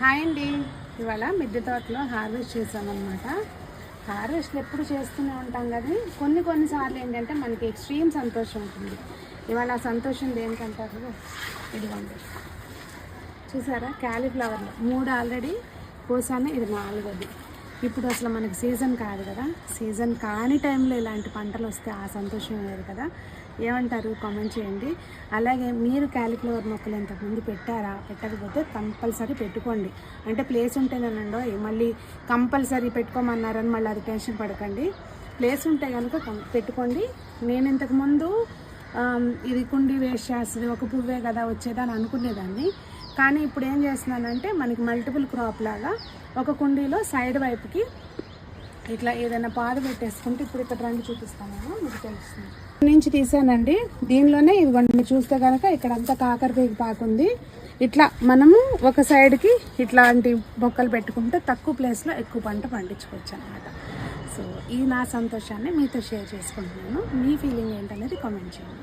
Hi అండి. ఇవాళ మిద్దె తోటలో హార్వెస్ట్ చేసామన్నమాట. హార్వెస్ట్ ఎప్పుడు చేస్తూనే ఉంటాం కానీ కొన్నిసార్లు ఏంటంటే మనకి ఎక్స్ట్రీమ్ సంతోషం ఉంటుంది. ఇవాళ ఆ సంతోషం దేనికంటారు, ఇదిగోండి చూసారా, క్యాలీఫ్లవర్లో 3 ఆల్రెడీ కోసాను, ఇది 4వది. ఇప్పుడు అసలు మనకి సీజన్ కాదు కదా, సీజన్ కాని టైంలో ఇలాంటి పంటలు వస్తే ఆ సంతోషం లేదు కదా. ఏమంటారు, కామెంట్ చేయండి. అలాగే మీరు క్యాలీఫ్లవర్ మొక్కలు ఇంతకుముందు పెట్టారా, పెట్టకపోతే కంపల్సరీ పెట్టుకోండి. అంటే ప్లేస్ ఉంటేనేనండో, మళ్ళీ కంపల్సరీ పెట్టుకోమన్నారని మళ్ళీ అది టెన్షన్ పడకండి. ప్లేస్ ఉంటే కనుక పెట్టుకోండి. నేను ఇంతకుముందు ఇది కుండీ వేస్ట్ చేస్తుంది, ఒక పువ్వే కదా వచ్చేదని అనుకునేదాన్ని. కానీ ఇప్పుడు ఏం చేస్తున్నానంటే మనకి మల్టిపుల్ క్రాప్ లాగా ఒక కుండీలో సైడ్ వైపుకి ఇట్లా ఏదైనా పాదు పెట్టేసుకుంటే, ఇప్పుడు ఇక్కడ రండి చూపిస్తాను, మీకు తెలుస్తుంది. నుంచి తీసానండి. దీనిలోనే ఇదిగోండి చూస్తే కనుక ఇక్కడ అంతా కాకరతీగ పాకుంది. ఇట్లా మనము ఒక సైడ్కి ఇట్లాంటి మొక్కలు పెట్టుకుంటే తక్కువ ప్లేస్లో ఎక్కువ పంట పండించుకోవచ్చు అనమాట. సో ఈ నా సంతోషాన్ని మీతో షేర్ చేసుకుంటున్నాను. మీ ఫీలింగ్ ఏంటనేది కామెంట్ చేయండి.